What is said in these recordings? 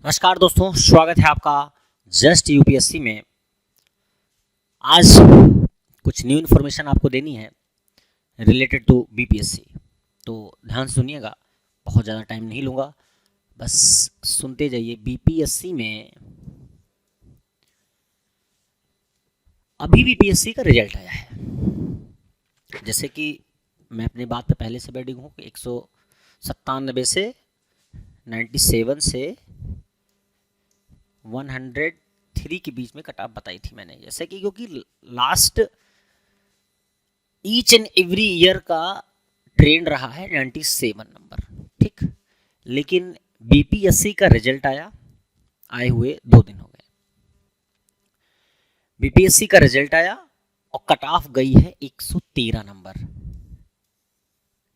नमस्कार दोस्तों, स्वागत है आपका जस्ट यूपीएससी में। आज कुछ न्यू इन्फॉर्मेशन आपको देनी है रिलेटेड टू बीपीएससी, तो ध्यान से सुनिएगा। बहुत ज़्यादा टाइम नहीं लूँगा, बस सुनते जाइए। बीपीएससी में अभी बीपीएससी का रिजल्ट आया है। जैसे कि मैं अपनी बात पे पहले से बैठी हूँ कि 197 से 97 से 103 के बीच में कट ऑफ बताई थी मैंने। जैसे कि क्योंकि last each and every year का ट्रेंड रहा है 97 नंबर, ठीक। लेकिन बीपीएससी का रिजल्ट आए हुए 2 दिन हो गए। बीपीएससी का रिजल्ट आया और कट ऑफ गई है 113 नंबर,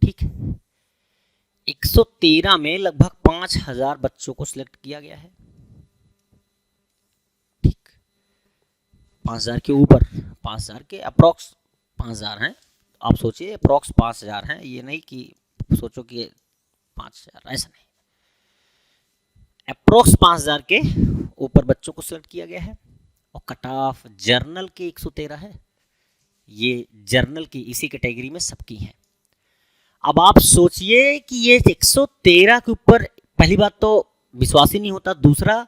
ठीक। 113 में लगभग 5000 बच्चों को सिलेक्ट किया गया है, 5000 के ऊपर, 5000 के अप्रॉक्स 5000 हैं। आप सोचिए अप्रॉक्स 5000 हैं, ये नहीं कि सोचो कि 5000, ऐसा नहीं। अप्रॉक्स 5000 के ऊपर बच्चों को सिलेक्ट किया गया है और कट ऑफ जर्नल के 113 है। ये जर्नल की इसी कैटेगरी में सबकी है। अब आप सोचिए कि ये 113 के ऊपर, पहली बात तो विश्वास ही नहीं होता, दूसरा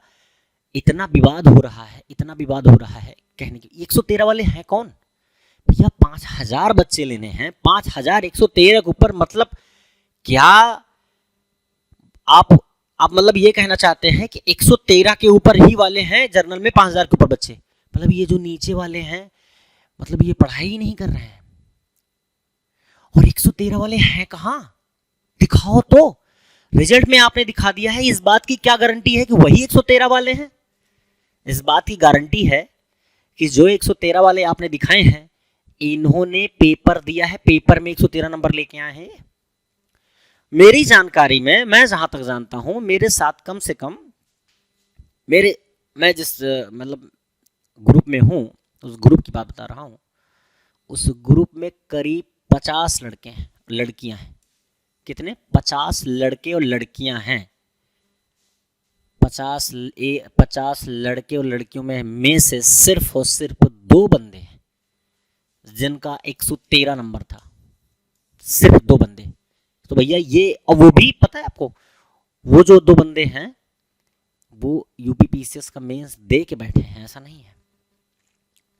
इतना विवाद हो रहा है, इतना विवाद हो रहा है कहने की। 113 वाले हैं कौन भैया? 5000 बच्चे लेने हैं, 5000 113 के ऊपर, मतलब क्या आप मतलब ये कहना चाहते हैं कि 113 के ऊपर ही वाले हैं जर्नल में, 5000 के ऊपर बच्चे? मतलब ये जो नीचे वाले हैं, मतलब ये पढ़ाई ही नहीं कर रहे हैं। और 113 वाले हैं कहां? दिखाओ तो। रिजल्ट में आपने दिखा दिया है, इस बात की क्या गारंटी है कि वही 113 वाले हैं? इस बात की गारंटी है कि जो 113 वाले आपने दिखाए हैं, इन्होंने पेपर दिया है, पेपर में 113 नंबर लेके आए हैं। मेरी जानकारी में, मैं जहां तक जानता हूं, मेरे साथ कम से कम मैं जिस मतलब ग्रुप में हूं, उस ग्रुप की बात बता रहा हूं, उस ग्रुप में करीब 50 लड़के हैं, लड़कियां हैं। कितने? 50 लड़के और लड़कियां हैं। 50 लड़के और लड़कियों में से सिर्फ और सिर्फ 2 बंदे हैं जिनका 113 नंबर था, सिर्फ 2 बंदे। तो भैया ये, और वो भी पता है आपको, वो जो 2 बंदे हैं वो यूपीपीसीएस का मेंस दे के बैठे हैं, ऐसा नहीं है।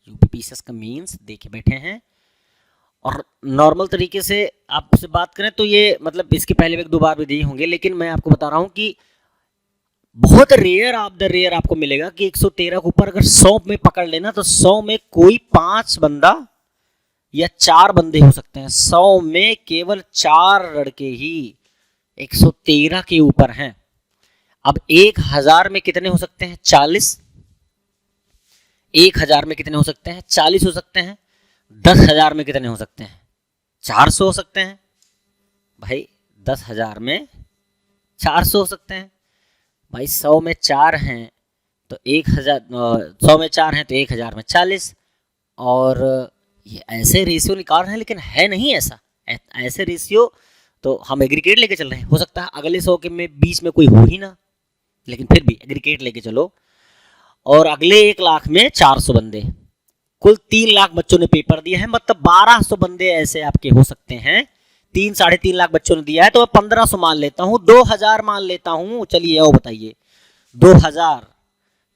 यूपीपीसीएस का मेंस दे के बैठे हैं। और नॉर्मल तरीके से आपसे बात करें तो ये, मतलब इसके पहले भी 2 बार भी दिए होंगे, लेकिन मैं आपको बता रहा हूं कि बहुत रेयर ऑफ द रेयर आपको मिलेगा कि 113 के ऊपर अगर 100 में पकड़ लेना तो 100 में कोई 5 बंदा या 4 बंदे हो सकते हैं। 100 में केवल 4 लड़के ही 113 के ऊपर हैं। अब 1000 में कितने हो सकते हैं? 40। 1000 में कितने हो सकते हैं? 40 हो सकते हैं। 10,000 में कितने हो सकते हैं? 400 हो सकते हैं। भाई 10,000 में 400 हो सकते हैं। भाई 100 में 4 हैं तो 1000, 100 में 4 हैं तो 1000 में 40। और ये ऐसे रेशियो निकाल रहे हैं, लेकिन है नहीं ऐसा। ऐसे रेशियो तो हम एग्रीगेट लेके चल रहे हैं। हो सकता है अगले 100 के में बीच में कोई हो ही ना, लेकिन फिर भी एग्रीगेट लेके चलो। और अगले 1 लाख में 400 बंदे, कुल 3 लाख बच्चों ने पेपर दिया है। मतलब 1200 बंदे ऐसे आपके हो सकते हैं। 3-3.5 लाख बच्चों ने दिया है, तो मैं 1500 मान लेता हूं, 2000 मान लेता हूं। चलिए आओ बताइए,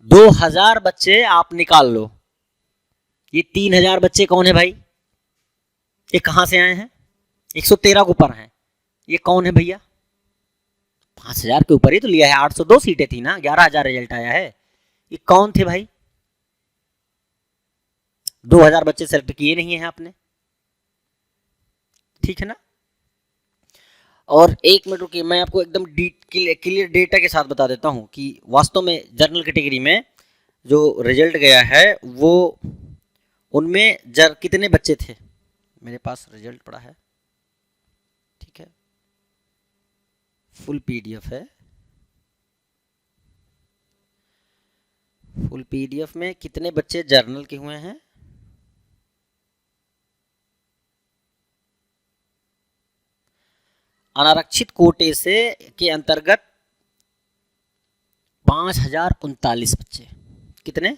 2000 बच्चे आप निकाल लो। ये 3000 बच्चे कौन है भाई? ये कहां से आए हैं? 113 के ऊपर हैं। ये कौन है भैया? 5000 के ऊपर ही तो लिया है। 802 सीटें थी ना, 11000 रिजल्ट आया है। ये कौन थे भाई? 2000 बच्चे सेलेक्ट किए नहीं है आपने, ठीक है ना। और 1 मिनट रुकिए, मैं आपको एकदम क्लियर डेटा के साथ बता देता हूं कि वास्तव में जनरल कैटेगरी में जो रिजल्ट गया है वो, उनमें कितने बच्चे थे। मेरे पास रिजल्ट पड़ा है, ठीक है, फुल पीडीएफ है। फुल पीडीएफ में कितने बच्चे जर्नल के हुए हैं? अनारक्षित कोटे से के अंतर्गत 5039 बच्चे, कितने?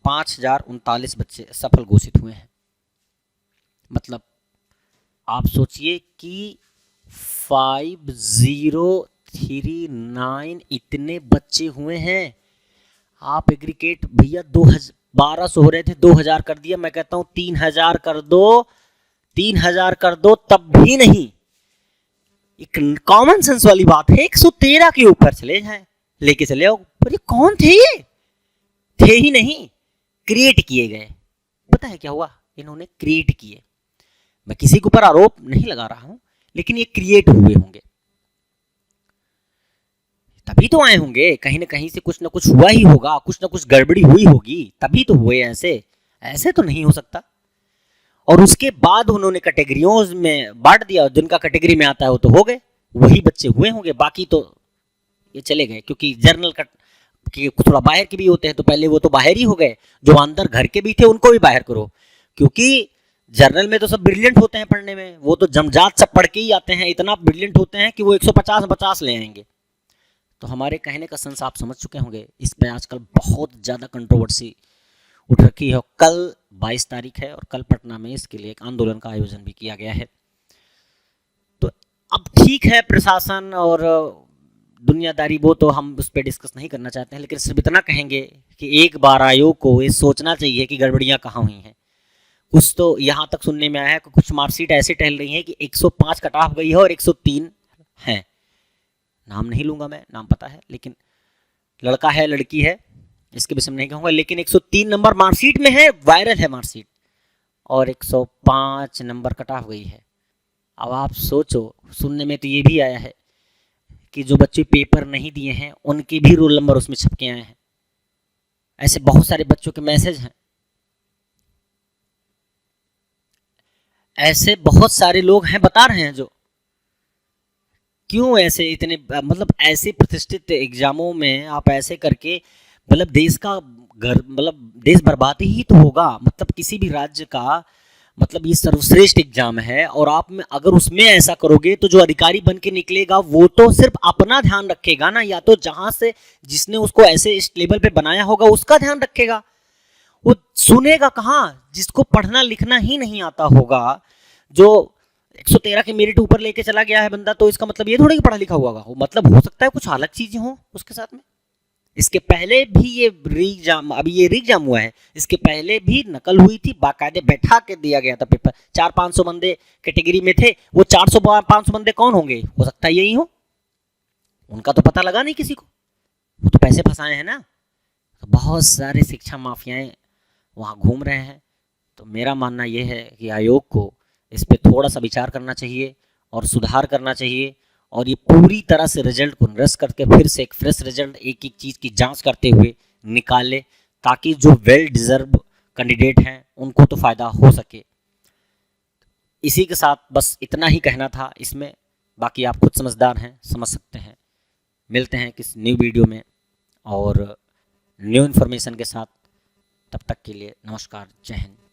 5039 बच्चे सफल घोषित हुए हैं। मतलब आप सोचिए कि 5039 इतने बच्चे हुए हैं। आप एग्रीगेट भैया 1200 हो रहे थे, 2000 कर दिया। मैं कहता हूं 3000 कर दो, 3000 कर दो, तब भी नहीं। एक कॉमन सेंस वाली बात है, 113 के ऊपर चले जाए, लेके चले आओ। पर ये कौन थे? ये थे ही नहीं, क्रिएट किए गए। पता है क्या हुआ? इन्होंने क्रिएट किए। मैं किसी के ऊपर आरोप नहीं लगा रहा हूं, लेकिन ये क्रिएट हुए होंगे, तभी तो आए होंगे। कहीं ना कहीं से कुछ ना कुछ हुआ ही होगा, कुछ ना कुछ गड़बड़ी हुई होगी, तभी तो हुए। ऐसे ऐसे तो नहीं हो सकता। और उसके बाद उन्होंने कैटेगरियों में बांट दिया, जिनका कैटेगरी में आता है वो तो हो गए, वही बच्चे हुए होंगे, बाकी तो ये चले गए। क्योंकि जर्नल का कि थोड़ा बाहर के भी होते हैं, तो पहले वो तो बाहर ही हो गए। जो अंदर घर के भी थे उनको भी बाहर करो, क्योंकि जर्नल में तो सब ब्रिलियंट होते हैं पढ़ने में, वो तो जमजात सब पढ़ के ही आते हैं, इतना ब्रिलियंट होते हैं कि वो 150 ले आएंगे। तो हमारे कहने का सेंस आप समझ चुके होंगे। इस पे आजकल बहुत ज़्यादा कंट्रोवर्सी उठ रखी है। कल 22 तारीख है और कल पटना में इसके लिए एक आंदोलन का आयोजन भी किया गया है। तो अब ठीक है, प्रशासन और दुनियादारी वो तो हम उस पर डिस्कस नहीं करना चाहते हैं, लेकिन सिर्फ इतना कहेंगे कि एक बार आयोग को ये सोचना चाहिए कि गड़बड़ियाँ कहाँ हुई हैं। कुछ तो यहाँ तक सुनने में आया है कि कुछ मार्कशीट ऐसे टहल रही हैं कि 105 कट ऑफ गई है और 103 है। नाम नहीं लूंगा मैं, नाम पता है, लेकिन लड़का है लड़की है इसके विषय में नहीं कहूँगा, लेकिन 103 नंबर मार्कशीट में है, वायरल है मार्कशीट, और 105 नंबर कट ऑफ गई है। अब आप सोचो, सुनने में तो ये भी आया है कि जो बच्चे पेपर नहीं दिए हैं उनके भी रोल नंबर उसमें छप के आए हैं। ऐसे बहुत सारे बच्चों के मैसेज हैं, ऐसे बहुत सारे लोग हैं बता रहे हैं। जो क्यों ऐसे इतने, मतलब ऐसे प्रतिष्ठित एग्जामों में आप ऐसे करके, मतलब देश का घर, मतलब देश बर्बाद ही तो होगा। मतलब किसी भी राज्य का, मतलब ये सर्वश्रेष्ठ एग्जाम है और आप में अगर उसमें ऐसा करोगे तो जो अधिकारी बन के निकलेगा वो तो सिर्फ अपना ध्यान रखेगा ना, या तो जहां से जिसने उसको ऐसे इस लेवल पे बनाया होगा उसका ध्यान रखेगा। वो सुनेगा कहाँ? जिसको पढ़ना लिखना ही नहीं आता होगा, जो 113 के मेरिट ऊपर लेके चला गया है बंदा, तो इसका मतलब ये थोड़ा कि पढ़ा लिखा हुआ होगा। मतलब हो सकता है कुछ अलग चीजें हों उसके साथ में। इसके पहले भी ये रीएग्जाम, अभी ये रीएग्जाम हुआ है, इसके पहले भी नकल हुई थी, बाकायदे बैठा के दिया गया था पेपर। 400-500 बंदे कैटेगरी में थे, वो 400-500 बंदे कौन होंगे? हो सकता है यही हो, उनका तो पता लगा नहीं किसी को, वो तो पैसे फंसाए हैं ना। तो बहुत सारे शिक्षा माफियाएं वहाँ घूम रहे हैं। तो मेरा मानना यह है कि आयोग को इस पर थोड़ा सा विचार करना चाहिए और सुधार करना चाहिए, और ये पूरी तरह से रिजल्ट को निरस्त करके फिर से एक फ्रेश रिजल्ट एक एक चीज़ की जांच करते हुए निकाले, ताकि जो वेल डिजर्व कैंडिडेट हैं उनको तो फ़ायदा हो सके। इसी के साथ बस इतना ही कहना था इसमें, बाकी आप खुद समझदार हैं, समझ सकते हैं। मिलते हैं किस न्यू वीडियो में और न्यू इन्फॉर्मेशन के साथ। तब तक के लिए नमस्कार, जय हिंद।